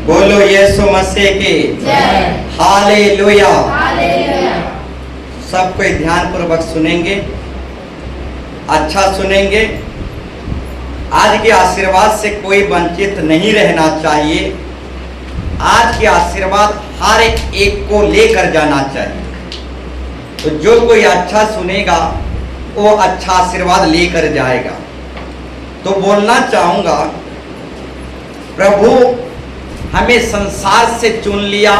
बोलो यीशु मसीह की हालेलुया। सब कोई ध्यान पूर्वक सुनेंगे, अच्छा सुनेंगे। आज के आशीर्वाद से कोई वंचित नहीं रहना चाहिए। आज के आशीर्वाद हर एक को लेकर जाना चाहिए। तो जो कोई अच्छा सुनेगा वो अच्छा आशीर्वाद लेकर जाएगा। तो बोलना चाहूंगा, प्रभु हमें संसार से चुन लिया,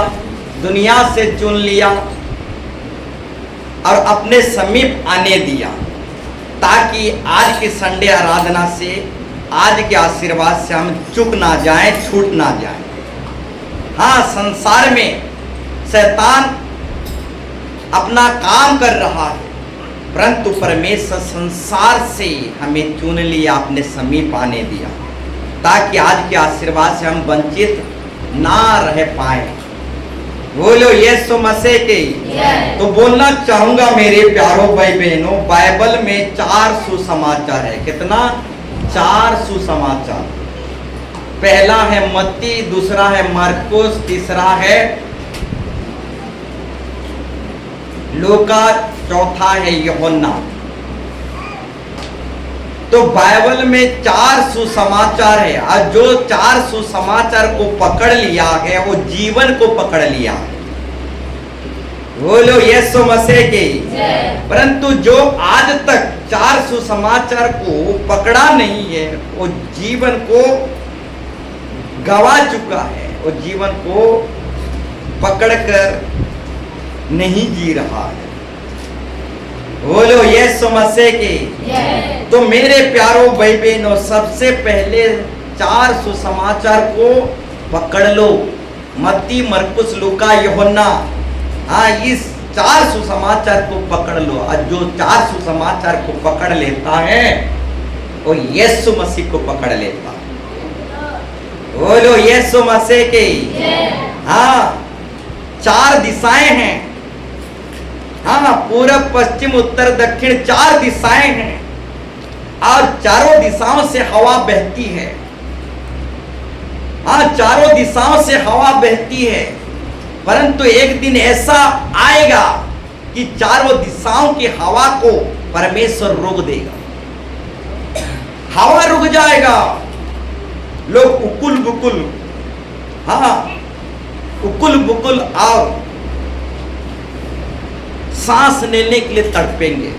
दुनिया से चुन लिया और अपने समीप आने दिया, ताकि आज की संडे आराधना से, आज के आशीर्वाद से हम चूक ना जाएं, छूट ना जाएं। हाँ, संसार में शैतान अपना काम कर रहा है, परंतु परमेश्वर संसार से हमें चुन लिया, अपने समीप आने दिया, ताकि आज के आशीर्वाद से हम वंचित ना रह पाए। बोलो यीशु मसीह की। तो बोलना चाहूंगा मेरे प्यारों भाई बहनों, बाइबल में 4 सुसमाचार है। कितना? 4 सुसमाचार। पहला है मत्ती, दूसरा है मरकुस, तीसरा है लूका, चौथा है यूहन्ना। तो बाइबल में 4 सुसमाचार है, और जो 4 सुसमाचार को पकड़ लिया है वो जीवन को पकड़ लिया है। बोलो यीशु मसीह की। परंतु जो आज तक 4 सुसमाचार को पकड़ा नहीं है वो जीवन को गवा चुका है, वो जीवन को पकड़कर नहीं जी रहा है। बोलो यीशु मसीह की। तो मेरे प्यारों भाई बहनों, सबसे पहले 4 सुसमाचार को पकड़ लो। मत्ती, मरकुस, लूका, यूहन्ना। हाँ, इस 4 सुसमाचार को पकड़ लो। और जो 4 सुसमाचार को पकड़ लेता है वो यीशु मसीह को पकड़ लेता है। बोलो यीशु मसीह की। हाँ, 4 दिशाएं हैं। हाँ, पूरब, पश्चिम, उत्तर, दक्षिण 4 दिशाएं हैं, और चारों दिशाओं से हवा बहती है। हाँ, चारों दिशाओं से हवा बहती है, परंतु एक दिन ऐसा आएगा कि चारों दिशाओं की हवा को परमेश्वर रोक देगा। हवा रुक जाएगा, लोग उकुल बुकुल, हाँ, उकुल बुकुल और सांस लेने के लिए तड़पेंगे।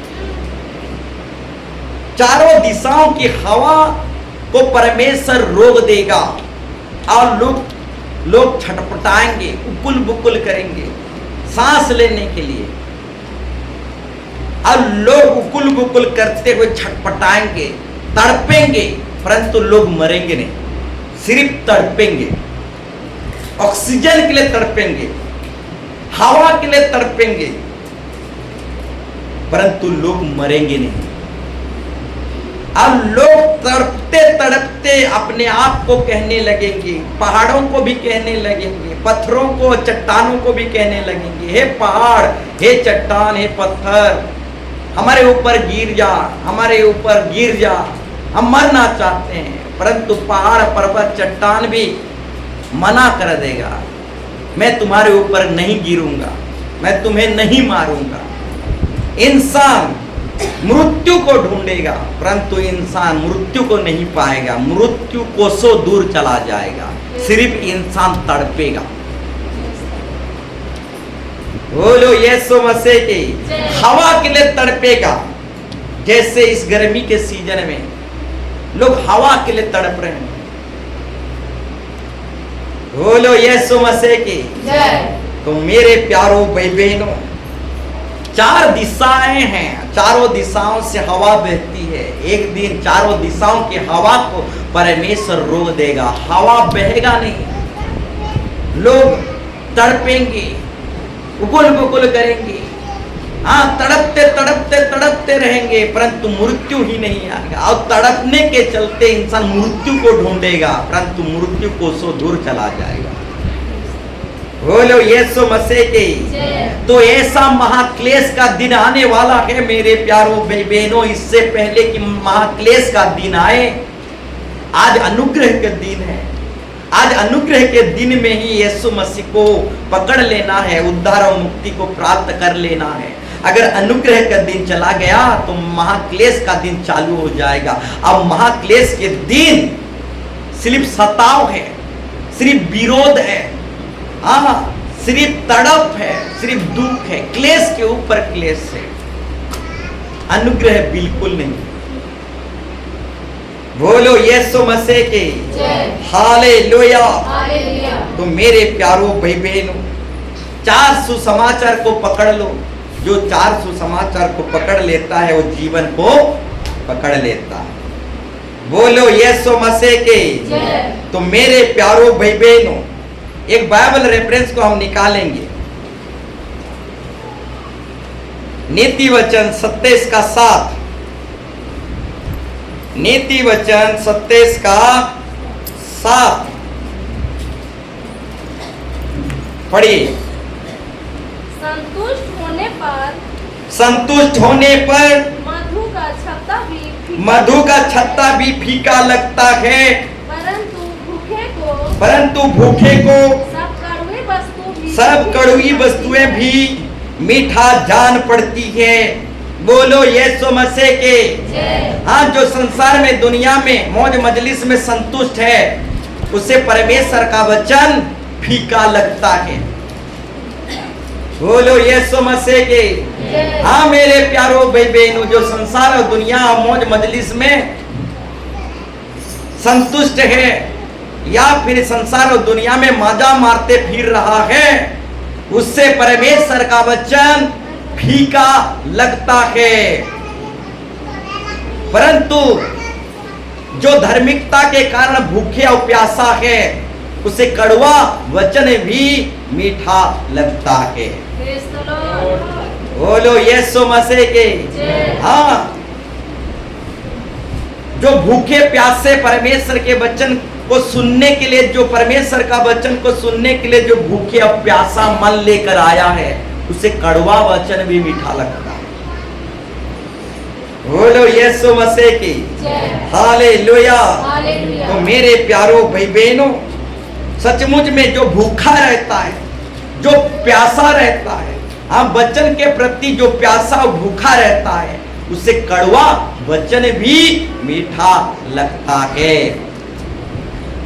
चारों दिशाओं की हवा को परमेश्वर रोक देगा, और लोग छटपटाएंगे, उकुल बुकुल करेंगे सांस लेने के लिए। और लोग उकुल बुकुल करते हुए छटपटाएंगे, तड़पेंगे, परंतु लोग मरेंगे नहीं, सिर्फ तड़पेंगे। ऑक्सीजन के लिए तड़पेंगे, हवा के लिए तड़पेंगे, परंतु लोग मरेंगे नहीं। अब लोग तड़पते तड़पते अपने आप को कहने लगेंगे, पहाड़ों को भी कहने लगेंगे, पत्थरों को, चट्टानों को भी कहने लगेंगे, हे पहाड़, हे चट्टान, हे पत्थर, हमारे ऊपर गिर जा, हमारे ऊपर गिर जा, हम मरना चाहते हैं। परंतु पहाड़, पर्वत, चट्टान भी मना कर देगा, मैं तुम्हारे ऊपर नहीं गिरूंगा, मैं तुम्हें नहीं मारूंगा। इंसान मृत्यु को ढूंढेगा, परंतु इंसान मृत्यु को नहीं पाएगा। मृत्यु कोसों दूर चला जाएगा, सिर्फ इंसान तड़पेगा। बोलो यीशु मसीह की। हवा के लिए तड़पेगा। जैसे इस गर्मी के सीजन में लोग हवा के लिए तड़प रहे हैं। बोलो यीशु मसीह की। तो मेरे प्यारों भाई बहनों, 4 दिशाएं हैं, चारों दिशाओं से हवा बहती है। एक दिन चारों दिशाओं की हवा को परमेश्वर रोक देगा, हवा बहेगा नहीं, लोग तड़पेंगे, उकुल बुकुल करेंगे, हाँ, तड़पते तड़पते तड़पते रहेंगे, परंतु मृत्यु ही नहीं आएगा। और तड़पने के चलते इंसान मृत्यु को ढूंढेगा, परंतु मृत्यु कोसों दूर चला जाएगा। बोलो यीशु मसीह की। तो ऐसा महाक्लेश का दिन आने वाला है मेरे प्यारों भाई बहनों। इससे पहले कि महाक्लेश का दिन आए, आज अनुग्रह का दिन है। आज अनुग्रह के दिन में ही यीशु मसीह को पकड़ लेना है, उद्धार और मुक्ति को प्राप्त कर लेना है। अगर अनुग्रह का दिन चला गया तो महाक्लेश का दिन चालू हो जाएगा। अब महाक्लेश के दिन सिर्फ सताव है, सिर्फ विरोध है, सिर्फ तड़प है, सिर्फ दुख है, क्लेश के ऊपर क्लेश है, अनुग्रह बिल्कुल नहीं। बोलो यीशु मसीह की हालेलुया। तो मेरे प्यारो भाई बहनों, 4 सुसमाचार को पकड़ लो। जो 4 सुसमाचार को पकड़ लेता है वो जीवन को पकड़ लेता है। बोलो यीशु मसीह की। तो मेरे प्यारो भाई बहनों, एक बाइबल रेफरेंस को हम निकालेंगे। नीति वचन 27 का 7, नीति वचन 27 का 7 पढ़िए। संतुष्ट होने पर मधु का छत्ता भी फीका लगता है, परंतु भूखे को सब कड़वी वस्तुएं भी मीठा जान पड़ती है। बोलो यीशु मसीह के। हाँ, जो संसार में दुनिया में मौज मजलिस में संतुष्ट है उसे परमेश्वर का वचन फीका लगता है। बोलो यीशु मसीह के। हाँ मेरे प्यारो भाई बहनों, जो संसार और दुनिया मौज मजलिस में संतुष्ट है या फिर संसार और दुनिया में मजा मारते फिर रहा है, उससे परमेश्वर का वचन फीका लगता है। परंतु जो धार्मिकता के कारण भूखे और प्यासा है उसे कड़वा वचन भी मीठा लगता है। बोलो यीशु मसीह के। हाँ, जो भूखे प्यासे परमेश्वर के वचन को सुनने के लिए, जो परमेश्वर का वचन को सुनने के लिए जो भूखे और प्यासा मन लेकर आया है उसे कड़वा वचन भी मीठा लगता है। बोलो यीशु मसीह की हालेलुया। तो मेरे प्यारो भाई बहनों, सचमुच में जो भूखा रहता है, जो प्यासा रहता है, हाँ वचन के प्रति जो प्यासा और भूखा रहता है उसे कड़वा वचन भी मीठा लगता है।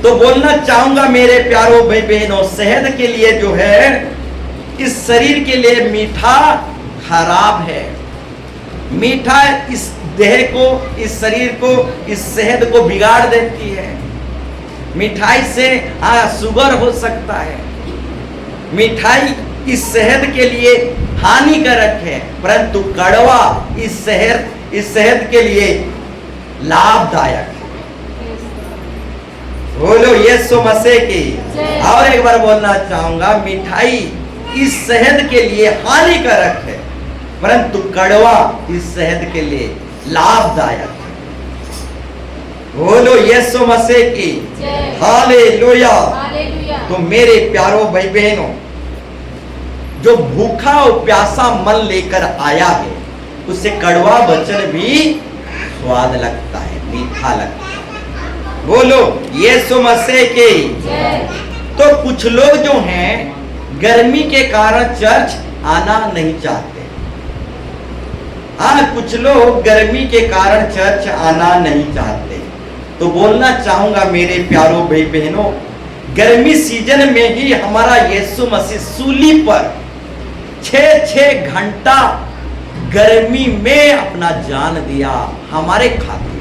तो बोलना चाहूंगा मेरे प्यारो भाई बहनों, सेहत के लिए जो है, इस शरीर के लिए मीठा खराब है। मीठा इस देह को, इस शरीर को, इस सेहत को बिगाड़ देती है। मिठाई से शुगर हो सकता है। मिठाई इस सेहत के लिए हानिकारक है, परंतु कड़वा इस सेहत के लिए लाभदायक है। बोलो यीशु मसीह की। और एक बार बोलना चाहूंगा, मिठाई इस सेहत के लिए हानिकारक है, परंतु कड़वा इस सेहत के लिए लाभदायक है। बोलो यीशु मसीह की हालेलुया। तो मेरे प्यारो भाई बहनों, जो भूखा और प्यासा मन लेकर आया है उसे कड़वा वचन भी स्वाद लगता है, मीठा लगता है। बोलो यीशु मसीह की। तो कुछ लोग जो हैं गर्मी के कारण चर्च आना नहीं चाहते। कुछ लोग गर्मी के कारण चर्च आना नहीं चाहते। तो बोलना चाहूंगा मेरे प्यारो भाई बहनों, गर्मी सीजन में ही हमारा यीशु मसीह सूली पर 6 घंटा गर्मी में अपना जान दिया हमारे खातिर।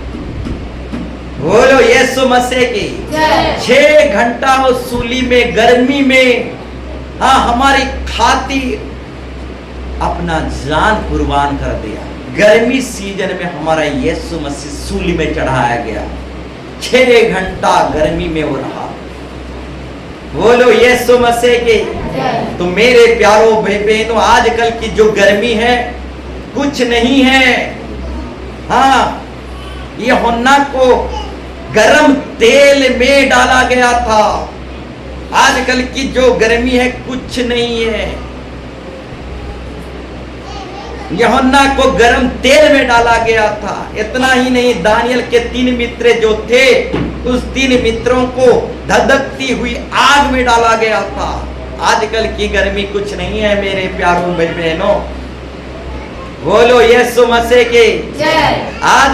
बोलो यीशु मसीह की। 6 घंटा वो सूली में गर्मी में हमारी खातिर अपना जान कुर्बान कर दिया। गर्मी सीजन में हमारा यीशु मसीह सूली में चढ़ाया गया। 6 घंटा गर्मी में वो रहा। बोलो यीशु मसीह के। तो मेरे प्यारो भाई बहनों, आजकल की जो गर्मी है कुछ नहीं है। यूहन्ना को गरम तेल में डाला गया था। आजकल की जो गर्मी है कुछ नहीं है। यूहन्ना को गरम तेल में डाला गया था। इतना ही नहीं, दानियल के 3 मित्र जो थे उस 3 मित्रों को धधकती हुई आग में डाला गया था। आजकल की गर्मी कुछ नहीं है मेरे प्यारों भाई बहनों, बोलो यीशु मसीह के जय। आज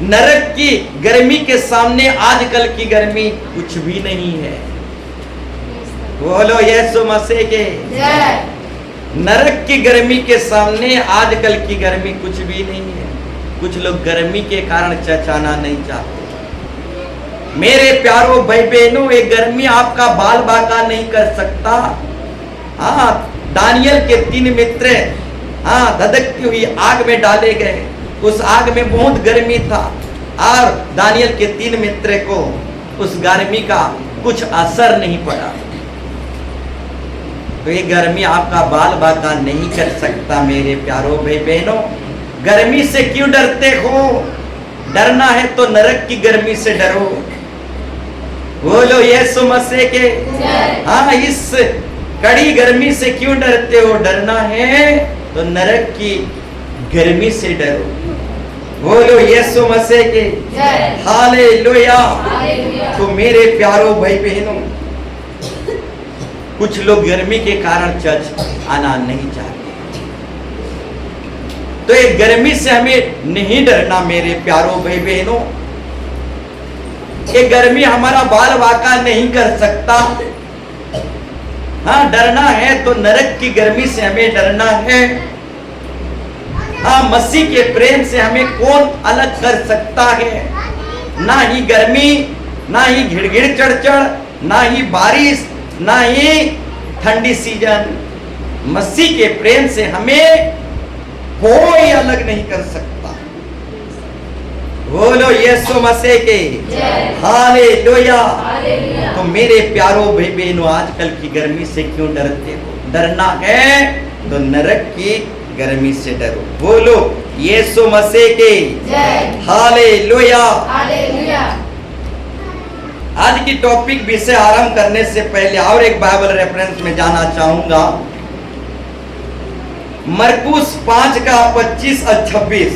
नरक की गर्मी के सामने आजकल की गर्मी कुछ भी नहीं है, बोलो यीशु मसीह के जय। नरक की गर्मी के सामने आजकल की गर्मी कुछ भी नहीं है। कुछ लोग गर्मी के कारण चचाना नहीं चाहते। मेरे प्यारों भाई बहनों, ये गर्मी आपका बाल बाका नहीं कर सकता। हाँ, दानियल के 3 मित्र धधकती हुई आग में डाले गए। उस आग में बहुत गर्मी था और दानियल के 3 मित्र को उस गर्मी का कुछ असर नहीं पड़ा। तो ये गर्मी आपका बाल बाका नहीं कर सकता। मेरे प्यारों भाई बहनों, गर्मी से क्यों डरते हो? डरना है तो नरक की गर्मी से डरो, बोलो यीशु मसीह के। हाँ, इस कड़ी गर्मी से क्यों डरते हो? डरना है तो नरक की गर्मी से डरो, बोलो यीशु मसीह के हालेलुया। तो मेरे प्यारों भाई बहनों, कुछ लोग गर्मी के कारण चर्च आना नहीं चाहते। तो ये गर्मी से हमें नहीं डरना मेरे प्यारों भाई बहनों। ये गर्मी हमारा बाल बाका नहीं कर सकता। हाँ, डरना है तो नरक की गर्मी से हमें डरना है। हाँ, मसीह के प्रेम से हमें कौन अलग कर सकता है? ना ही गर्मी, ना ही घिड़घिड़ चढ़चढ़, ना ही बारिश, ना ही ठंडी सीजन। मसीह के प्रेम से हमें कोई अलग नहीं कर सकता, बोलो यीशु मसीह के हालेलुया। तो मेरे प्यारों भाई बहनों, आजकल की गर्मी से क्यों डरते हो? डरना है तो नरक की गर्मी से डरो, बोलो यीशु मसीह के हालेलुया। आज की टॉपिक विषय आरंभ करने से पहले और एक बाइबल रेफरेंस में जाना चाहूंगा। मरकुस 5 का 25 और 26।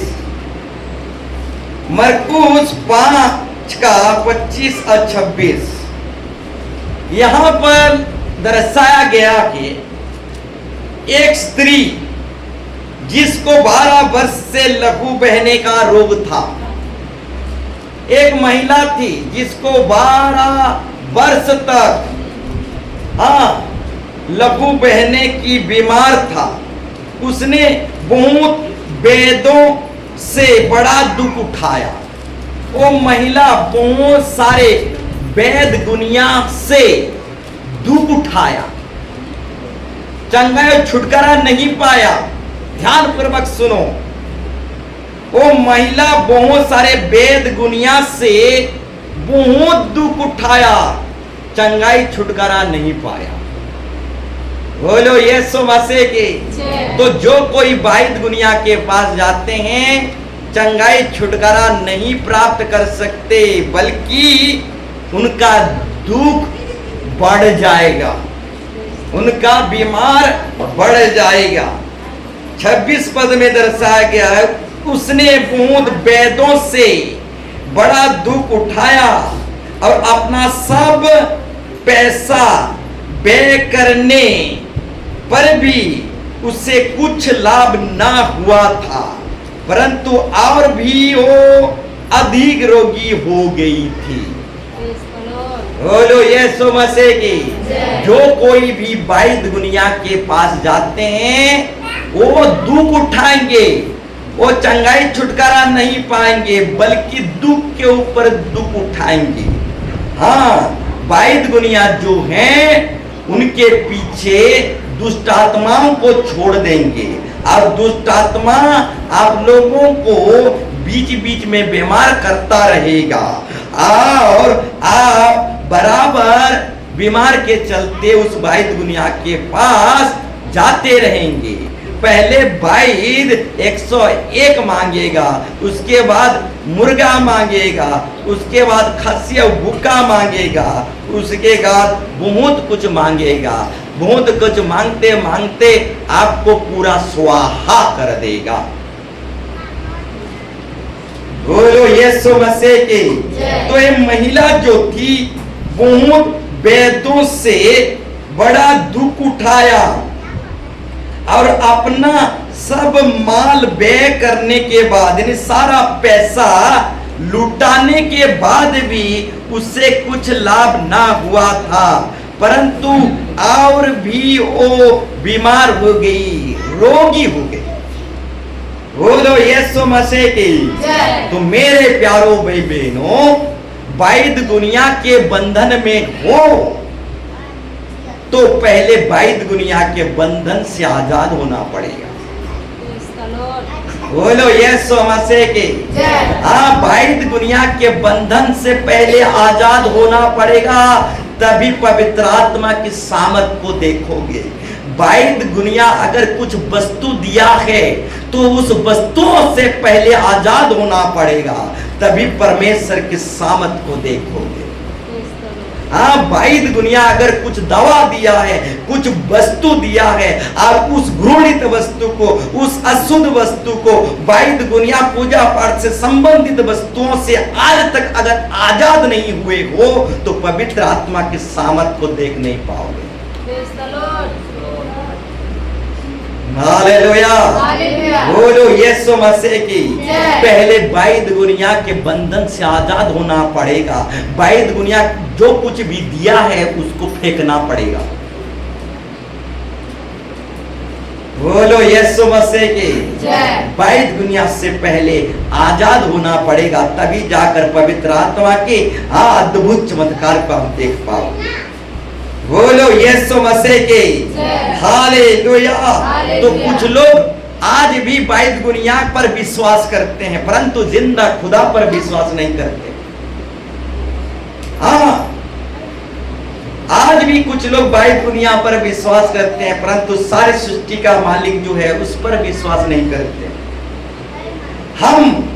मरकुस 5 का 25 और 26। यहां पर दर्शाया गया कि एक स्त्री जिसको 12 वर्ष से लहू बहने का रोग था, एक महिला थी जिसको 12 वर्ष तक लहू बहने की बीमार था। उसने बहुत वेदों से बड़ा दुख उठाया। वो महिला बहुत सारे वेद दुनिया से दुख उठाया, चंगाई छुटकारा नहीं पाया। ध्यान पूर्वक सुनो, वो महिला बहुत सारे वेद दुनिया से बहुत दुख उठाया, चंगाई छुटकारा नहीं पाया, बोलो यीशु मसीह के। तो जो कोई वैद दुनिया के पास जाते हैं, चंगाई छुटकारा नहीं प्राप्त कर सकते, बल्कि उनका दुख बढ़ जाएगा, उनका बीमार बढ़ जाएगा। 26 पद में दर्शाया गया है, उसने बहुत वेदों से बड़ा दुख उठाया और अपना सब पैसा व्यय करने पर भी उससे कुछ लाभ ना हुआ था, परंतु और भी वो अधिक रोगी हो गई थी, बोलो यीशु मसीह की। जो कोई भी वैद दुनिया के पास जाते हैं, वो दुख उठाएंगे, वो चंगाई छुटकारा नहीं पाएंगे, बल्कि दुख के ऊपर दुख उठाएंगे। हाँ, वैद दुनिया जो है उनके पीछे दुष्ट आत्माओं को छोड़ देंगे और दुष्ट आत्मा आप लोगों को बीच बीच में बीमार करता रहेगा और आप बराबर बीमार के चलते उस वैद दुनिया के पास जाते रहेंगे। पहले वैद 101 मांगेगा, उसके बाद मुर्गा मांगेगा, उसके बाद खस्सी भूखा मांगेगा, उसके बाद बहुत कुछ मांगेगा। बहुत कुछ मांगते मांगते आपको पूरा स्वाहा कर देगा। बोलो यीशु मसीह की। तो ये महिला जो थी बहुत वेदों से बड़ा दुख उठाया और अपना सब माल व्यय करने के बाद, यानी सारा पैसा लुटाने के बाद भी उससे कुछ लाभ ना हुआ था, परंतु और भी वो बीमार हो गई, रोगी हो गई। बोलो यीशु मसीह की। तो मेरे प्यारो भाई बहनों, वैध दुनिया के बंधन में हो तो पहले वैध दुनिया के बंधन से आजाद होना पड़ेगा। बोलो यीशु मसीह की। वैध दुनिया के बंधन से पहले आजाद होना पड़ेगा, तभी पवित्र आत्मा की सामर्थ को देखोगे। वैध दुनिया अगर कुछ वस्तु दिया है तो उस वस्तुओं से पहले आजाद होना पड़ेगा, तभी परमेश्वर की सामर्थ को देखोगे। वैध दुनिया अगर कुछ दवा दिया है, कुछ वस्तु दिया है, और उस घृणित वस्तु को, उस अशुद्ध वस्तु को, वैध दुनिया पूजा पाठ से संबंधित वस्तुओं से आज तक अगर आजाद नहीं हुए हो तो पवित्र आत्मा की सामर्थ को देख नहीं पाओगे। हालेलुया। बोलो यीशु मसीह की। पहले वैध दुनिया के बंधन से आजाद होना पड़ेगा। वैध दुनिया जो कुछ भी दिया है उसको फेंकना पड़ेगा। बोलो यीशु मसीह की। वैध दुनिया से पहले आजाद होना पड़ेगा, तभी जाकर पवित्र आत्मा के अद्भुत चमत्कार को हम देख पाओगे। बोलो यीशु मसीह की। हालेलुया। तो कुछ लोग आज भी वैध दुनिया पर विश्वास करते हैं, परंतु जिंदा खुदा पर विश्वास नहीं करते। आज भी कुछ लोग वैध दुनिया पर विश्वास करते हैं, परंतु सारी सृष्टि का मालिक जो है उस पर विश्वास नहीं करते। हम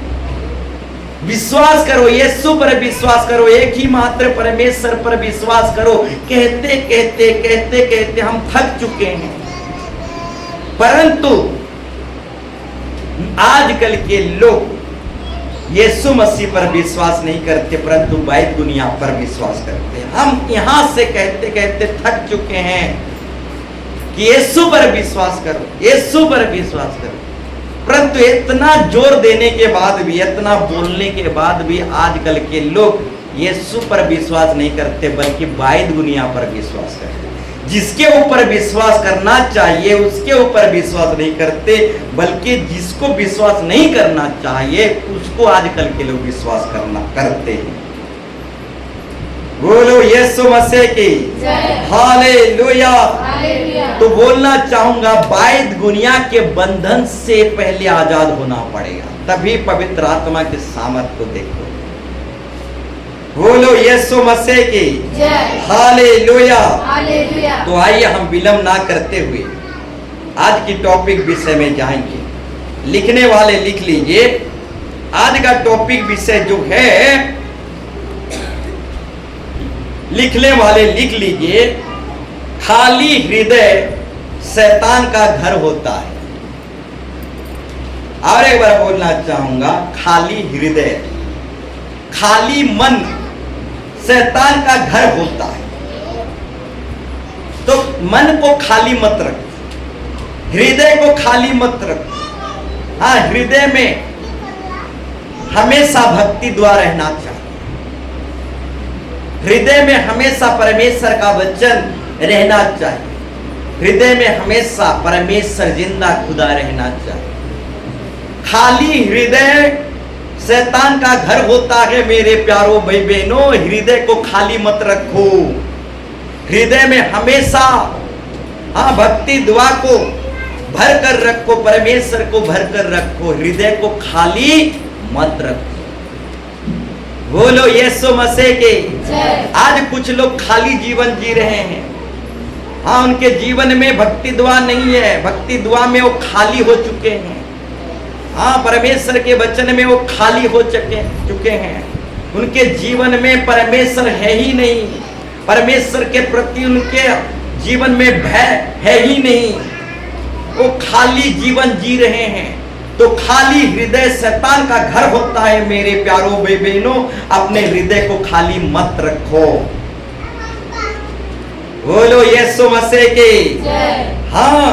विश्वास करो, यीशु पर विश्वास करो, एक ही मात्र परमेश्वर पर विश्वास करो। कहते कहते कहते कहते हम थक चुके हैं, परंतु आजकल के लोग यीशु मसीह पर विश्वास नहीं करते, परंतु वैध दुनिया पर विश्वास करते हैं। हम यहां से कहते कहते थक चुके हैं कि यीशु पर विश्वास करो, यीशु पर विश्वास करो, परंतु इतना जोर देने के बाद भी, इतना बोलने के बाद भी आजकल के लोग यीशु पर विश्वास नहीं करते, बल्कि वैध दुनिया पर विश्वास करते। जिसके ऊपर विश्वास करना चाहिए उसके ऊपर विश्वास नहीं करते, बल्कि जिसको विश्वास नहीं करना चाहिए उसको आजकल के लोग विश्वास करते हैं। बोलो यीशु मसीह की। हालेलुया। तो बोलना चाहूंगा, वैध दुनिया के बंधन से पहले आजाद होना पड़ेगा, तभी पवित्र आत्मा के सामर्थ को देखो। बोलो यीशु मसीह की। हालेलुया। तो आइए हम विलंब ना करते हुए आज की टॉपिक विषय में जाएंगे। लिखने वाले लिख लीजिए, आज का टॉपिक विषय जो है, लिखने वाले लिख लीजिए, खाली हृदय शैतान का घर होता है। और एक बार बोलना चाहूंगा, खाली हृदय, खाली मन शैतान का घर होता है। तो मन को खाली मत रख, हृदय को खाली मत रख। हाँ, हृदय में हमेशा भक्ति द्वारा रहना चाहिए, हृदय में हमेशा परमेश्वर का वचन रहना चाहिए, हृदय में हमेशा परमेश्वर जिंदा खुदा रहना चाहिए। खाली हृदय शैतान का घर होता है। मेरे प्यारो भाई बहनों, हृदय को खाली मत रखो, हृदय में हमेशा भक्ति दुआ को भर कर रखो, परमेश्वर को भर कर रखो, हृदय को खाली मत रखो। बोलो यीशु मसीह के। आज कुछ लोग खाली जीवन जी रहे हैं। हाँ, उनके जीवन में भक्ति दुआ नहीं है, भक्ति दुआ में वो खाली हो चुके हैं। हाँ, परमेश्वर के वचन में वो खाली हो चुके हैं। उनके जीवन में परमेश्वर है ही नहीं, परमेश्वर के प्रति उनके जीवन में भय है ही नहीं। वो खाली जीवन जी रहे हैं। तो खाली हृदय शैतान का घर होता है। मेरे प्यारों भाई बहनों, अपने हृदय को खाली मत रखो। बोलो यीशु मसीह की। हाँ,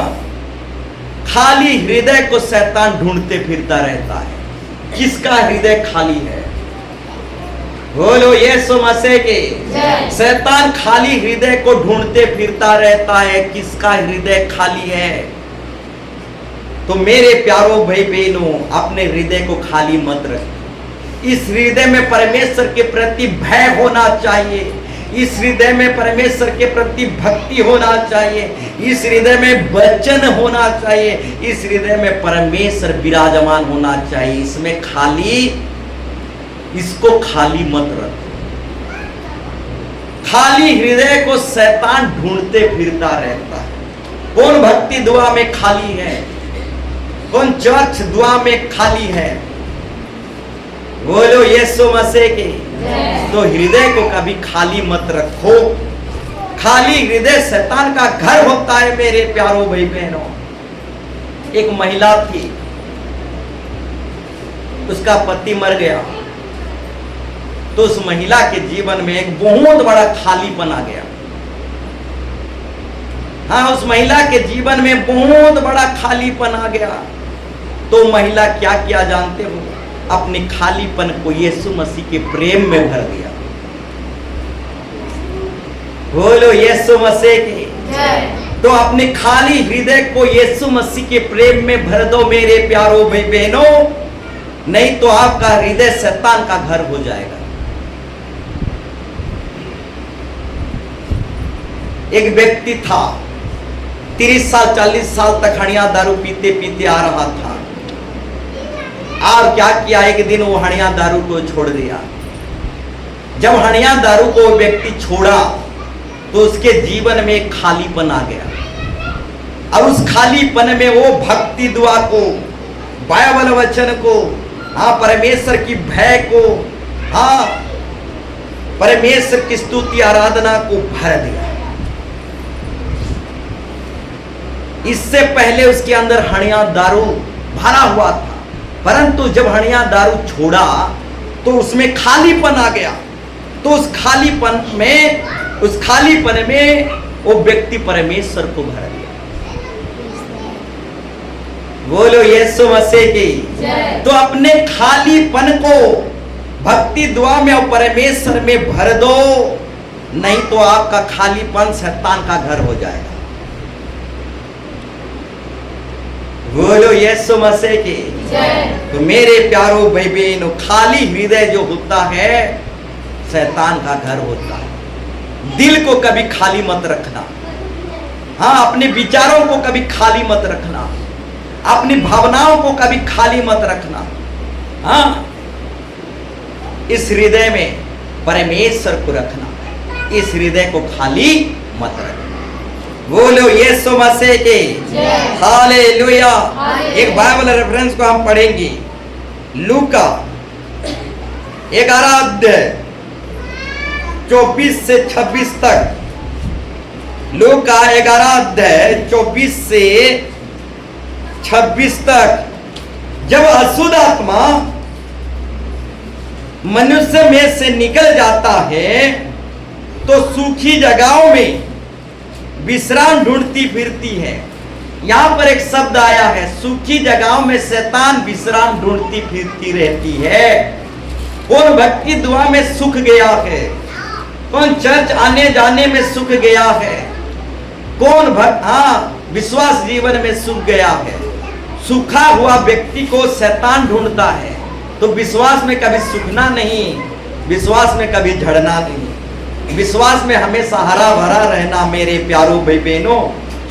खाली हृदय को शैतान ढूंढते फिरता रहता है। किसका हृदय खाली है? बोलो यीशु मसीह के। शैतान खाली हृदय को ढूंढते फिरता रहता है। किसका हृदय खाली है? तो मेरे प्यारों भाई बहनों, अपने हृदय को खाली मत रखो। इस हृदय में परमेश्वर के प्रति भय होना चाहिए। इस हृदय में परमेश्वर के प्रति भक्ति होना चाहिए। इस हृदय में वचन होना चाहिए। इस हृदय में परमेश्वर विराजमान होना चाहिए। इसमें खाली, इसको खाली मत रखो। खाली हृदय को शैतान ढूंढते फिरता रहता है। कौन भक्ति दुआ में खाली है? कौन चर्च दुआ में खाली है? बोलो यीशु मसीह के। तो हृदय को कभी खाली मत रखो। खाली हृदय शैतान का घर होता है। मेरे प्यारों भाई बहनों, एक महिला थी, उसका पति मर गया, तो उस महिला के जीवन में एक बहुत बड़ा खालीपन आ गया। हाँ, उस महिला के जीवन में बहुत बड़ा खालीपन आ गया। तो महिला क्या किया जानते हो? अपने खालीपन को यीशु मसीह के प्रेम में भर दिया। बोलो यीशु मसीह के। तो अपने खाली हृदय को यीशु मसीह के प्रेम में भर दो मेरे प्यारों भाई बहनों, नहीं तो आपका हृदय शैतान का घर हो जाएगा। एक व्यक्ति था, 30 साल 40 साल तक हड़िया दारू पीते पीते आ रहा था। और क्या किया, एक दिन वो हड़िया दारू को छोड़ दिया। जब हड़िया दारू को वो व्यक्ति छोड़ा तो उसके जीवन में एक खालीपन आ गया। और उस खालीपन में वो भक्ति दुआ को, बाइबल वचन को, हाँ, परमेश्वर की भय को, हाँ, परमेश्वर की स्तुति आराधना को भर दिया। इससे पहले उसके अंदर हड़िया दारू भरा हुआ था, परंतु जब हड़िया दारू छोड़ा तो उसमें खालीपन आ गया। तो उस खालीपन में वो व्यक्ति परमेश्वर को भर दिया। बोलो यीशु मसीह की। तो अपने खालीपन को भक्ति दुआ में और परमेश्वर में भर दो, नहीं तो आपका खालीपन शैतान का घर हो जाएगा। बोलो यीशु मसीह की। तो मेरे प्यारों भाई बहनों, खाली हृदय जो होता है शैतान का घर होता है। दिल को कभी खाली मत रखना। हाँ, अपने विचारों को कभी खाली मत रखना। अपनी भावनाओं को कभी खाली मत रखना। हाँ, इस हृदय में परमेश्वर को रखना। इस हृदय को खाली मत रखना। बोलो यीशु मसीह के। हालेलुया। एक बाइबल रेफरेंस को हम पढ़ेंगे, लूका 11 अध्याय 24 से 26 तक। लूका 11 अध्याय 24 से 26 तक। जब अशुद्ध आत्मा मनुष्य में से निकल जाता है तो सूखी जगहों में विश्राम ढूंढती फिरती है। यहां पर एक शब्द आया है, सूखी जगहों में शैतान विश्राम ढूंढती फिरती रहती है। कौन भक्ति दुआ में सूख गया है? कौन चर्च आने जाने में सूख गया है? कौन विश्वास जीवन में सूख गया है? सूखा हुआ व्यक्ति को शैतान ढूंढता है। तो विश्वास में कभी सूखना नहीं, विश्वास में कभी झड़ना नहीं, विश्वास में हमेशा हरा भरा रहना। मेरे प्यारों भाई बहनों,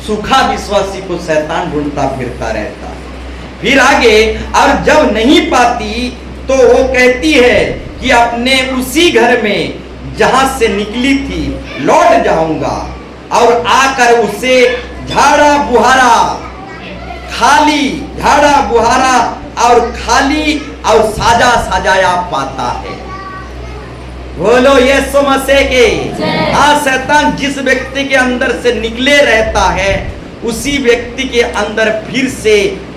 सूखा विश्वासी को शैतान ढूंढता फिरता रहता है। फिर आगे, और जब नहीं पाती तो वो कहती है कि अपने उसी घर में जहां से निकली थी लौट जाऊंगा, और आकर उसे झाड़ा बुहारा और खाली और साजा सजाया पाता है। बोलो यीशु मसीह के। हाँ, शैतान जिस व्यक्ति के अंदर से निकले रहता है उसी व्यक्ति के अंदर फिर से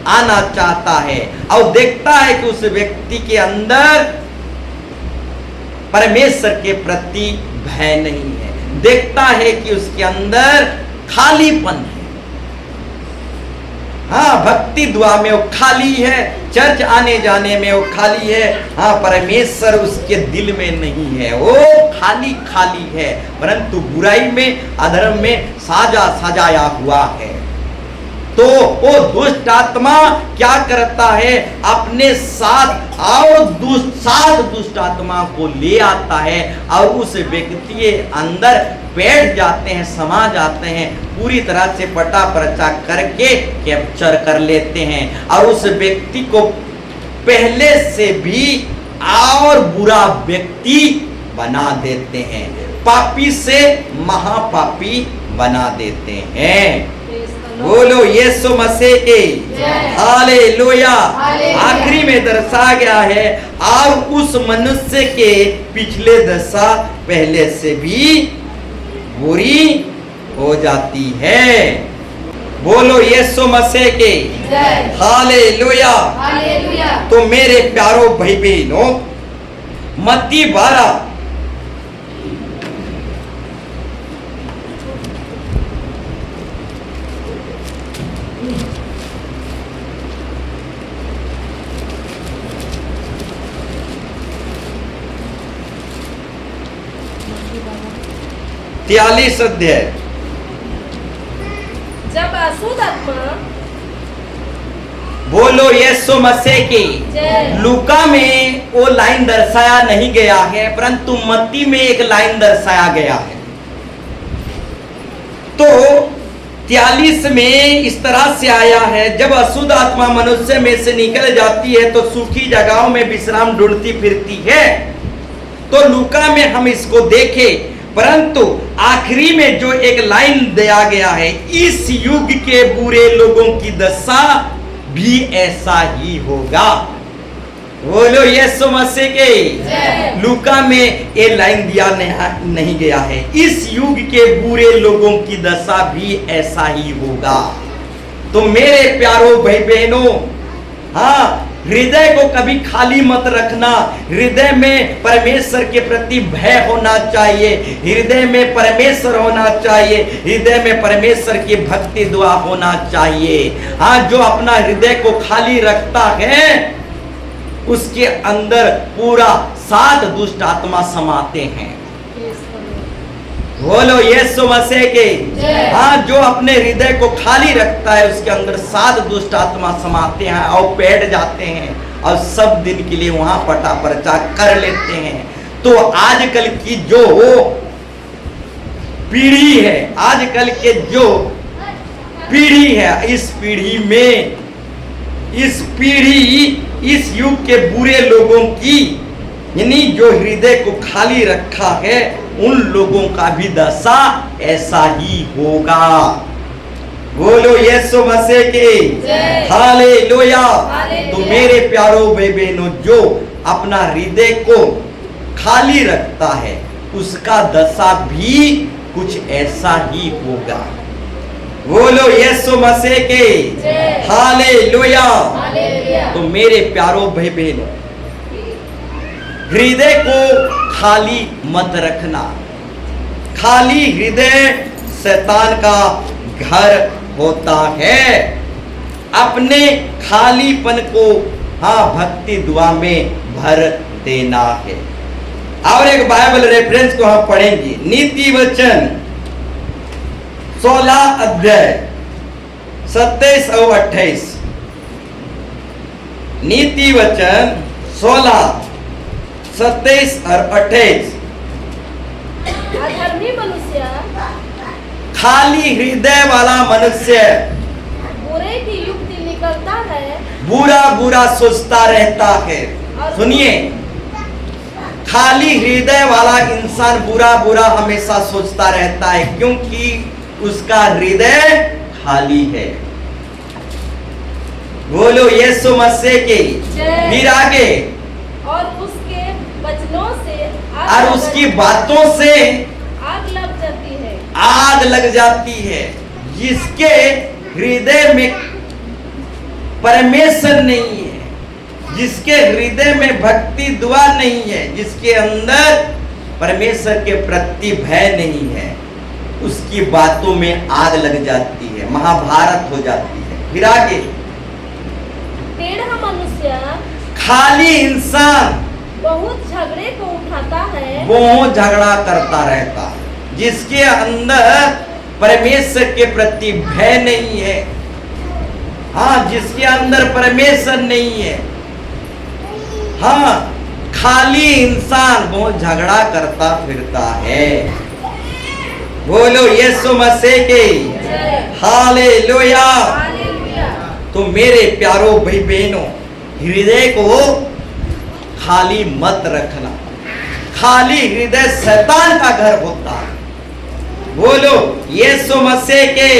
आना चाहता है और देखता है कि उस व्यक्ति के अंदर परमेश्वर के प्रति भय नहीं है, देखता है कि उसके अंदर खालीपन है। हाँ, भक्ति दुआ में वो खाली है, चर्च आने जाने में वो खाली है। हाँ, परमेश्वर उसके दिल में नहीं है, वो खाली खाली है, परंतु बुराई में, अधर्म में सजाया हुआ है। तो वो दुष्ट आत्मा क्या करता है, अपने साथ और सात दुष्ट आत्मा को ले आता है और उस व्यक्ति के अंदर बैठ जाते हैं, समा जाते हैं, पूरी तरह से पटा परचा करके कैप्चर कर लेते हैं और उस व्यक्ति को पहले से भी और बुरा व्यक्ति बना देते हैं, पापी से महापापी बना देते हैं। बोलो यीशु मसीह के हालेलुया। आखिरी में दर्शा गया है और उस मनुष्य के पिछले दशा पहले से भी बुरी हो जाती है। बोलो यीशु मसीह के हालेलुया। तो मेरे प्यारो भाई बहनों, मत्ती 12 43 अध्याय। जब अशुद्ध आत्मा, बोलो यीशु मसीह की। लूका में वो लाइन दर्शाया नहीं गया है, परंतु मत्ती में एक लाइन दर्शाया गया है। तो 43 में इस तरह से आया है, जब अशुद्ध आत्मा मनुष्य में से निकल जाती है तो सूखी जगहों में विश्राम ढूंढती फिरती है। तो लूका में हम इसको देखें, परंतु आखिरी में जो एक लाइन दिया गया है, इस युग के बुरे लोगों की दशा भी ऐसा ही होगा। बोलो यीशु मसीह के। लूका में ये लाइन दिया नहीं गया है, इस युग के बुरे लोगों की दशा भी ऐसा ही होगा। तो मेरे प्यारो भाई बहनों, हाँ, हृदय को कभी खाली मत रखना। हृदय में परमेश्वर के प्रति भय होना चाहिए, हृदय में परमेश्वर होना चाहिए, हृदय में परमेश्वर की भक्ति दुआ होना चाहिए। हाँ, जो अपना हृदय को खाली रखता है उसके अंदर पूरा 7 दुष्ट आत्मा समाते हैं। बोलो यीशु मसीह के। हाँ, जो अपने हृदय को खाली रखता है उसके अंदर 7 दुष्ट आत्मा समाते हैं और बैठ जाते हैं और सब दिन के लिए वहां पटा परचा कर लेते हैं। तो आजकल की जो पीढ़ी है, आजकल के जो पीढ़ी है, इस पीढ़ी में, इस युग के बुरे लोगों की, यानी जो हृदय को खाली रखा है, उन लोगों का भी दशा ऐसा ही होगा। बोलो यीशु मसीह के हालेलुया। तो मेरे प्यारो भाई बहनों, जो अपना हृदय को खाली रखता है उसका दशा भी कुछ ऐसा ही होगा। बोलो यीशु मसीह के हालेलुया। तो मेरे प्यारो भाई बहनों, हृदय को खाली मत रखना। खाली हृदय शैतान का घर होता है। अपने खालीपन को, हाँ, भक्ति दुआ में भर देना है। और एक बाइबल रेफरेंस को हम पढ़ेंगे, नीति वचन 16 अध्याय 27 और 28। नीति वचन 16, 27 और 28। अधर्मी मनुष्य, खाली हृदय वाला मनुष्य बुरे की युक्ति निकलता है, बुरा बुरा सोचता रहता है। सुनिए, खाली हृदय वाला इंसान बुरा बुरा हमेशा सोचता रहता है, क्योंकि उसका हृदय खाली है। बोलो यीशु मसीह के। फिर आगे, और उसके वचनों से और उसकी बातों से आग लग जाती है, आग लग जाती है। जिसके हृदय में परमेश्वर नहीं है, जिसके हृदय में भक्ति दुआ नहीं है, जिसके अंदर परमेश्वर के प्रति भय नहीं है, उसकी बातों में आग लग जाती है, महाभारत हो जाती है। फिर आगे, टेढ़ा मनुष्य खाली इंसान बहुत झगड़े को उठाता है, वो झगड़ा करता रहता है, जिसके अंदर परमेश्वर के प्रति भय नहीं है, हाँ, जिसके अंदर परमेश्वर नहीं है, हाँ, खाली इंसान वो झगड़ा करता फिरता है। बोलो यीशु मसीह के हालेलुया। हालेलुया। तो मेरे प्यारो भाई बहनों, हृदय को खाली मत रखना। खाली हृदय शैतान का घर होता है। बोलो यीशु मसीह के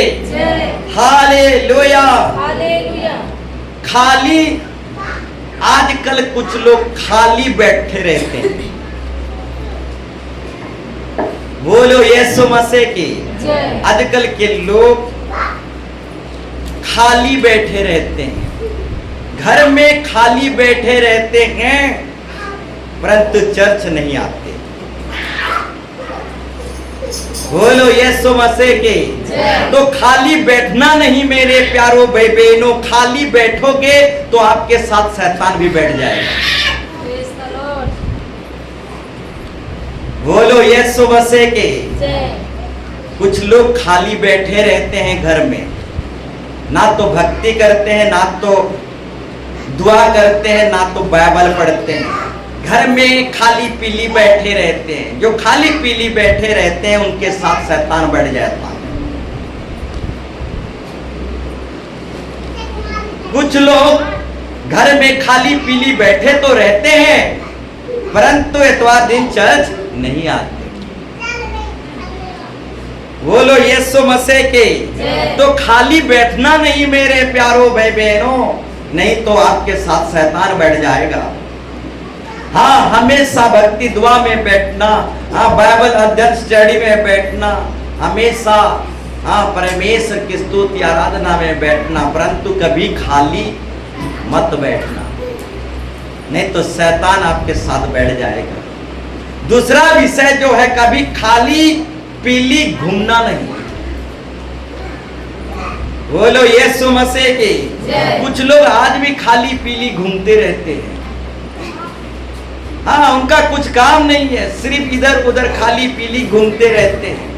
हालेलुया। हालेलुया। खाली आजकल कुछ लोग खाली बैठे रहते हैं। बोलो यीशु मसीह की। आजकल के लोग खाली बैठे रहते हैं, घर में खाली बैठे रहते हैं, परंतु चर्च नहीं आते। बोलो यीशु मसीह के। तो खाली बैठना नहीं मेरे प्यारो भाई बहनों, खाली बैठोगे तो आपके साथ शैतान भी बैठ जाएगा। बोलो यीशु मसीह के। कुछ लोग खाली बैठे रहते हैं घर में, ना तो भक्ति करते हैं, ना तो दुआ करते हैं, ना तो बाइबल पढ़ते हैं। घर में खाली पीली बैठे रहते हैं। जो खाली पीली बैठे रहते हैं उनके साथ शैतान बढ़ जाता है। कुछ लोग घर में खाली पीली बैठे तो रहते हैं, परंतु इतवार दिन चर्च नहीं आते। बोलो यीशु मसीह के। तो खाली बैठना नहीं मेरे प्यारो भाई बहनों, नहीं तो आपके साथ शैतान बैठ जाएगा। हाँ, हमेशा भक्ति दुआ में बैठना, हाँ, बाइबल अध्ययन स्टडी में बैठना, हमेशा हाँ, परमेश्वर की स्तुति आराधना में बैठना, परंतु कभी खाली मत बैठना, नहीं तो शैतान आपके साथ बैठ जाएगा। दूसरा विषय जो है, कभी खाली पीली घूमना नहीं। बोलो यीशु मसीह के। कुछ लोग आज भी खाली पीली घूमते रहते हैं। हाँ, उनका कुछ काम नहीं है, सिर्फ इधर उधर खाली पीली घूमते रहते हैं।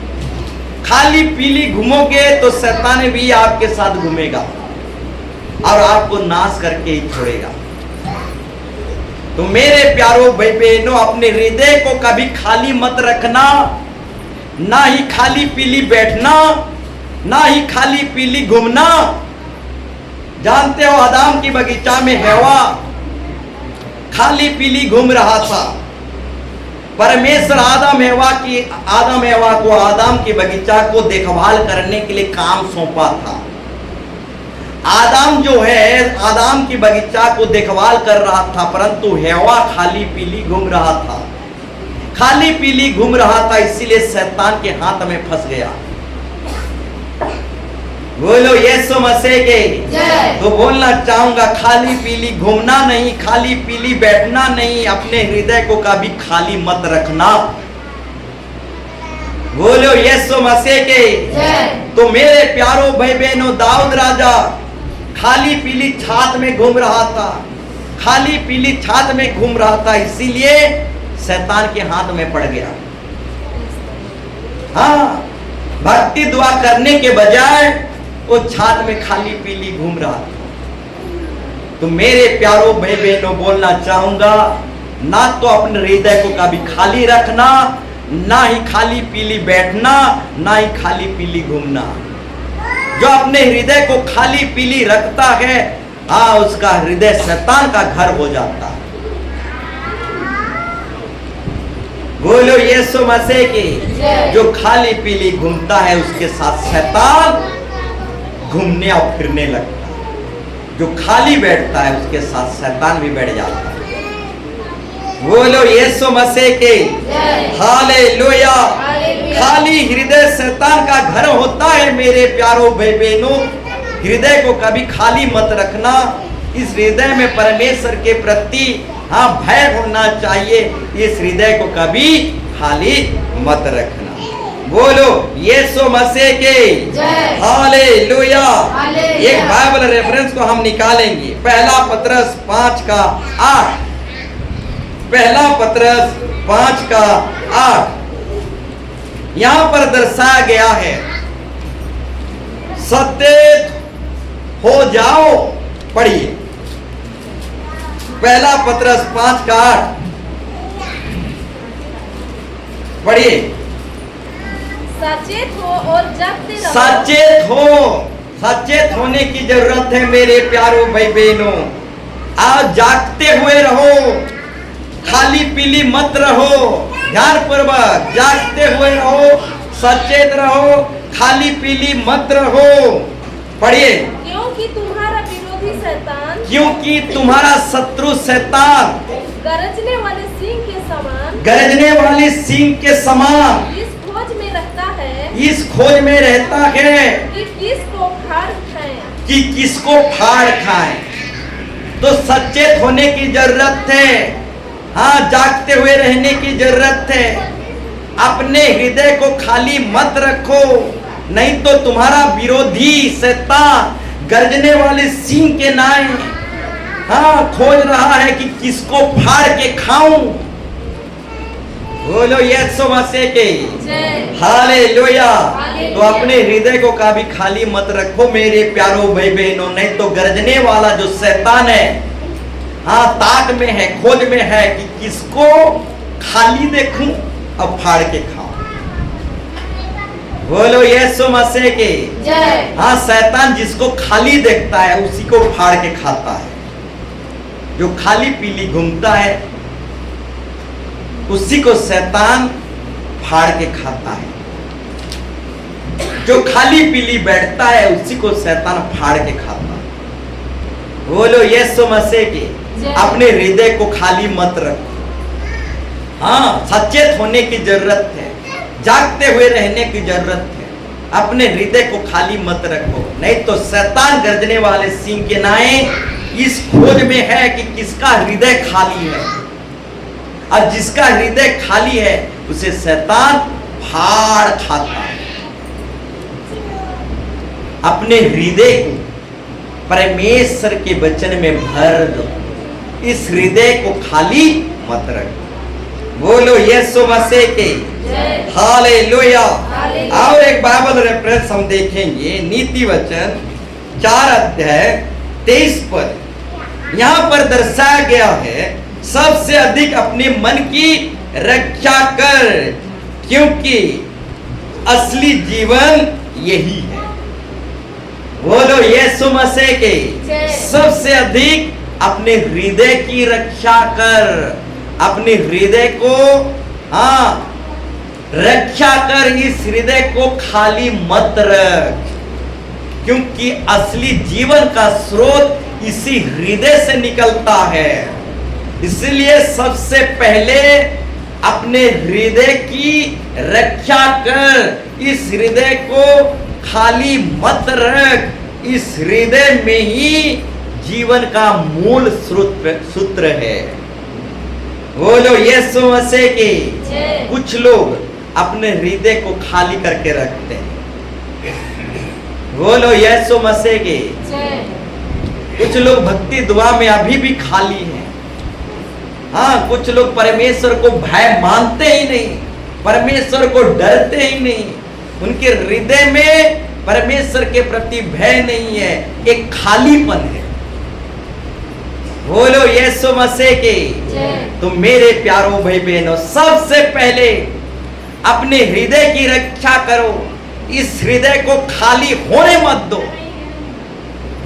खाली पीली घूमोगे तो शैतान भी आपके साथ घूमेगा और आपको नाश करके ही छोड़ेगा। तो मेरे प्यारो भाई बहनों, अपने हृदय को कभी खाली मत रखना, ना ही खाली पीली बैठना, ना ही खाली पीली घूमना। जानते हो, आदम की बगीचा में हवा खाली पीली घूम रहा था। परमेश्वर आदम एवा को आदम की बगीचा को देखभाल करने के लिए काम सौंपा था। आदम जो है, आदम की बगीचा को देखभाल कर रहा था, परंतु हवा खाली पीली घूम रहा था। खाली पीली घूम रहा था, इसीलिए शैतान के हाथ में फंस गया। बोलो यीशु मसीह के। तो बोलना चाहूंगा, खाली पीली घूमना नहीं, खाली पीली बैठना नहीं, अपने हृदय को कभी खाली मत रखना। बोलो यीशु मसीह के। तो मेरे प्यारो भाई बहनों, दाऊद राजा खाली पीली छात में घूम रहा था, खाली पीली छात में घूम रहा था, इसीलिए शैतान के हाथ में पड़ गया। हाँ, भक्ति दुआ करने के बजाय वो छात में खाली पीली घूम रहा था। तो मेरे प्यारो भाई बहनों, बोलना चाहूंगा, ना तो अपने हृदय को कभी खाली रखना, ना ही खाली पीली बैठना, ना ही खाली पीली घूमना। जो अपने हृदय को खाली पीली रखता है, हाँ, उसका हृदय शैतान का घर हो जाता है। बोलो यीशु मसीह की। जो खाली पीली घूमता है, उसके साथ शैतान घूमने और फिरने लगता है। जो खाली बैठता है, उसके साथ शैतान भी बैठ जाता है। बोलो यीशु मसीह के। हालेलुया। खाली हृदय शैतान का घर होता है मेरे प्यारो भाई बहनों। हृदय को कभी खाली मत रखना। इस हृदय में परमेश्वर के प्रति भय होना चाहिए। इस हृदय को कभी खाली मत रखना। बोलो यीशु मसीह के जय। हालेलुया। हालेलुया। एक बाइबल रेफरेंस को हम निकालेंगे, पहला पतरस 5:8। पहला पतरस 5:8 यहां पर दर्शाया गया है, सचेत हो जाओ। पढ़िए पहला पतरस 5:8 पढ़िए। सचेत हो और जगते रहो। सचेत हो, सचेत होने की जरूरत है मेरे प्यारों भाई बहनों। आज जागते हुए रहो, खाली पीली मत रहो। ध्यान पूर्वक जागते हुए रहो, सचेत रहो, खाली पीली मत रहो। पढ़िए, क्योंकि तुम्हारा विरोधी शैतान, क्योंकि तुम्हारा शत्रु शैतान गरजने वाले सिंह के समान, गरजने वाली सिंह के समान इस खोज में रहता है इस खोज में रहता है कि किसको फाड़ खाएं। कि किसको फाड़ खाएं। तो सचेत होने की जरूरत है। जागते हुए रहने की जरूरत है। अपने हृदय को खाली मत रखो, नहीं तो तुम्हारा विरोधी शैतान गरजने वाले सिंह के नाई खोज रहा है कि किसको फाड़ के खाऊं। बोलो यीशु मसीह के जय। हालेलुया। हालेलुया। तो अपने हृदय को कभी खाली मत रखो मेरे प्यारों भाई बहनों, नहीं तो गरजने वाला जो शैतान है ताक में है, खोज में है कि किसको खाली देखूं अब फाड़ के खाऊं। बोलो यीशु मसीह के जय। शैतान जिसको खाली देखता है उसी को फाड़ के खाता है। जो खाली पीली घूमता है उसी को शैतान फाड़ के खाता है। जो खाली पीली बैठता है उसी को शैतान फाड़ के खाता है। बोलो यीशु मसीह के अपने हृदय को खाली मत रखो। सचेत होने की जरूरत है, जागते हुए रहने की जरूरत है। अपने हृदय को खाली मत रखो, नहीं तो शैतान गरजने वाले सिंह के नाए इस खोज में है कि किसका हृदय खाली है, और जिसका हृदय खाली है उसे शैतान फाड़ खाता है। अपने हृदय को परमेश्वर के वचन में भर दो। इस हृदय को खाली मत रखो। बोलो यीशु मसीह के हालेलुया। और एक बाइबल रेफरेंस हम देखेंगे, नीति वचन 4:23 पर। यहां पर दर्शाया गया है, सबसे अधिक अपने मन की रक्षा कर, क्योंकि असली जीवन यही है। बोलो यीशु मसीह के सबसे अधिक अपने हृदय की रक्षा कर। अपने हृदय को रक्षा कर, इस हृदय को खाली मत रख, क्योंकि असली जीवन का स्रोत इसी हृदय से निकलता है। इसलिए सबसे पहले अपने हृदय की रक्षा कर। इस हृदय को खाली मत रख। इस हृदय में ही जीवन का मूल सूत्र है। बोलो यीशु मसीह के। कुछ लोग अपने हृदय को खाली करके रखते हैं। बोलो यीशु मसीह के। कुछ लोग भक्ति दुआ में अभी भी खाली हैं। कुछ लोग परमेश्वर को भय मानते ही नहीं, परमेश्वर को डरते ही नहीं। उनके हृदय में परमेश्वर के प्रति भय नहीं है, एक खालीपन है। बोलो यीशु मसीह के। तो मेरे प्यारों भाई बहनों, सबसे पहले अपने हृदय की रक्षा करो। इस हृदय को खाली होने मत दो,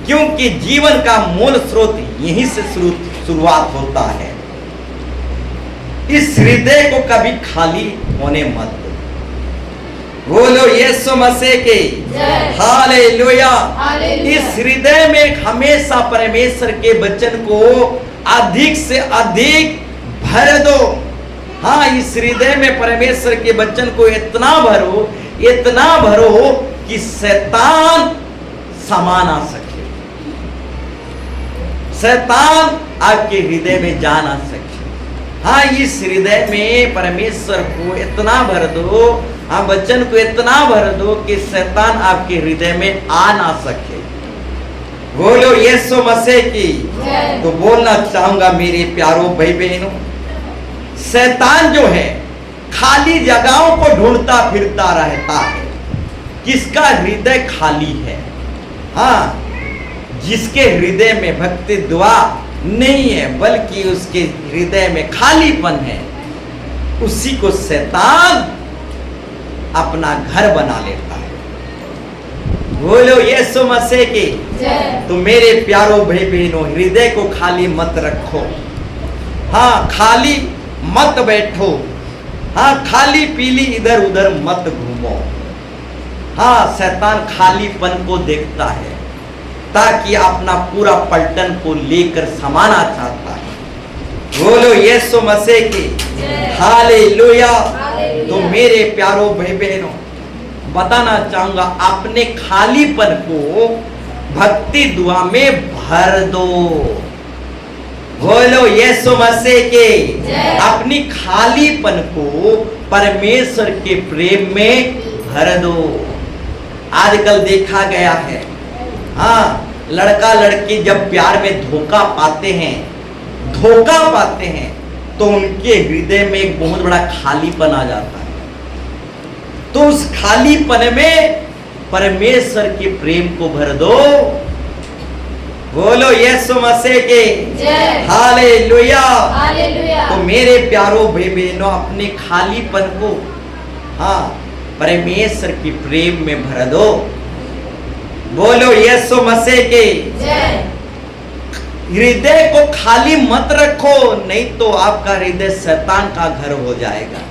क्योंकि जीवन का मूल स्रोत यहीं से शुरुआत होता है। इस हृदय को कभी खाली होने मत दो। बोलो यीशु मसीह के हालेलुया। इस हृदय में हमेशा परमेश्वर के वचन को अधिक से अधिक भर दो। इस हृदय में परमेश्वर के वचन को इतना भरो कि शैतान समा ना सके, शैतान आपके हृदय में जा ना सके। हाँ, इस हृदय में परमेश्वर को इतना भर दो, हाँ वचन को इतना भर दो कि शैतान आपके हृदय में आ ना सके। बोलो यीशु मसीह की। तो बोलना चाहूंगा मेरे प्यारो भाई बहनों, शैतान जो है खाली जगहों को ढूंढता फिरता रहता है। किसका हृदय खाली है? हाँ, जिसके हृदय में भक्ति दुआ नहीं है बल्कि उसके हृदय में खालीपन है, उसी को शैतान अपना घर बना लेता है। बोलो यीशु मसीह की। तो मेरे प्यारो भाई बहनों, हृदय को खाली मत रखो। हाँ, खाली मत बैठो। हाँ, खाली पीली इधर उधर मत घूमो। हाँ, शैतान खालीपन को देखता है ताकि अपना पूरा पलटन को लेकर समाना चाहता है। बोलो यीशु मसीह की। हालेलुया। तो मेरे प्यारो भाई बहनों, बताना चाहूंगा अपने खालीपन को भक्ति दुआ में भर दो। बोलो यीशु मसीह के। अपनी खालीपन को परमेश्वर के प्रेम में भर दो। आजकल देखा गया है, हाँ, लड़का लड़की जब प्यार में धोखा पाते हैं तो उनके हृदय में एक बहुत बड़ा खालीपन आ जाता है। तो उस खालीपन में परमेश्वर के प्रेम को भर दो। बोलो यीशु मसीह के। हालेलुया। तो मेरे प्यारो भाई बहनों, अपने खालीपन को हाँ परमेश्वर के प्रेम में भर दो। बोलो यीशु मसीह के। हृदय को खाली मत रखो, नहीं तो आपका हृदय शैतान का घर हो जाएगा।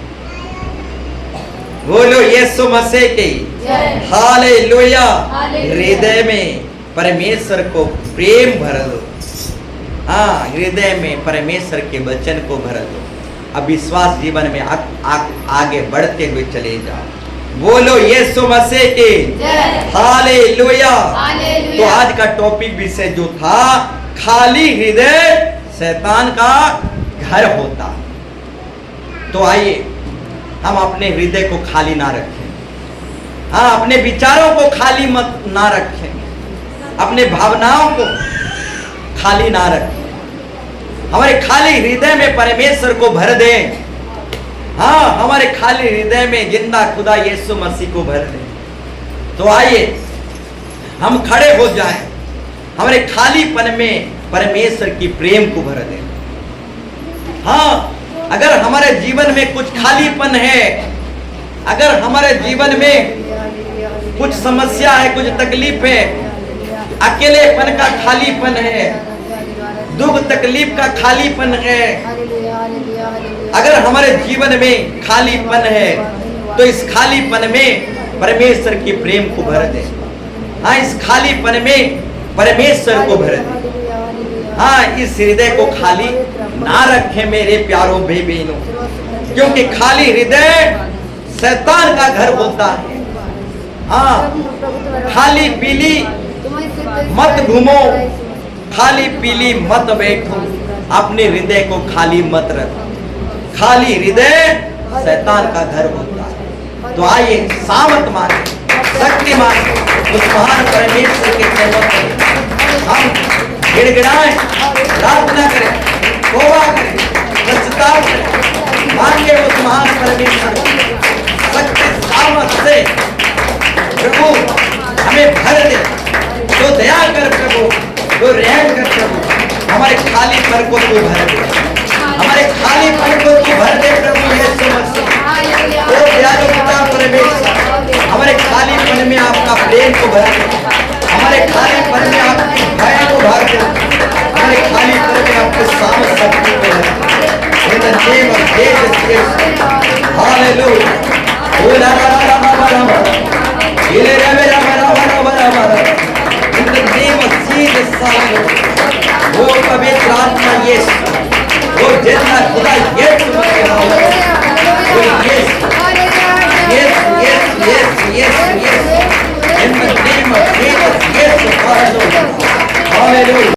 बोलो यीशु मसीह के। हालेलुया। हृदय में परमेश्वर को प्रेम भर दो। हाँ, हृदय में परमेश्वर के वचन को भर दो। अब विश्वास जीवन में आगे बढ़ते हुए चले जाओ। बोलो यीशु मसीह के। हालेलुया। तो आज का टॉपिक विषय जो था, खाली हृदय शैतान का घर होता। तो आइए हम अपने हृदय को खाली ना रखें। हाँ, अपने विचारों को खाली मत ना रखें, अपने भावनाओं को खाली ना रखें। हमारे खाली हृदय में परमेश्वर को भर दें। हाँ, हमारे खाली हृदय में जिंदा खुदा यीशु मसीह को भर दें। तो आइए हम खड़े हो जाएं, हमारे खालीपन में परमेश्वर की प्रेम को भर दें। हाँ, अगर हमारे जीवन में कुछ खालीपन है, अगर हमारे जीवन में कुछ समस्या है, कुछ तकलीफ है, अकेलेपन का खालीपन है, दुख तकलीफ का खालीपन है, अगर हमारे जीवन में खालीपन है तो इस खालीपन में परमेश्वर के प्रेम को भर दे। हाँ, इस खालीपन में परमेश्वर को भर दे। हाँ, इस हृदय को खाली ना रखें मेरे प्यारों भाई बहनों, क्योंकि खाली हृदय शैतान का घर होता है। हाँ, खाली पीली मत घूमो, खाली पीली मत बैठो, अपने हृदय को खाली मत रखो। खाली हृदय शैतान का घर होता है। तो आइए सामर्थ माने, शक्ति माने उस महान परमेश्वर के सेवक करें। हम गिड़गिड़ाएं, प्रार्थना करें, तौबा करें, पछतावा करें, मांगे उस महान परमेश्वर शक्ति सामर्थ से प्रभु हमें भर दे। तो दया कर प्रभु, तो रहम कर प्रभु, हमारे खाली पर को तू भर दे, हमारे खाली पर को तू भर दे प्रभु यीशु मसीह। ओ प्यारे पिता परमेश्वर, हमारे खाली मन में आपका प्रेम को भर दे, हमारे खाली मन में आपकी दया को भर दे, हमारे खाली मन में आपके सामने शक्ति को भर दे। In the name of Jesus Christ, Hallelujah. O la la la la la la la, ile la la la la la la la la. In the name of Jesus, Hallelujah. O पवित्र आत्मा यीशु, ओ जिंदा खुदा यीशु मसीह, ओ यीशु, यीशु, यीशु, यीशु, यीशु, यीशु. In the name of Jesus, यीशु जय हो।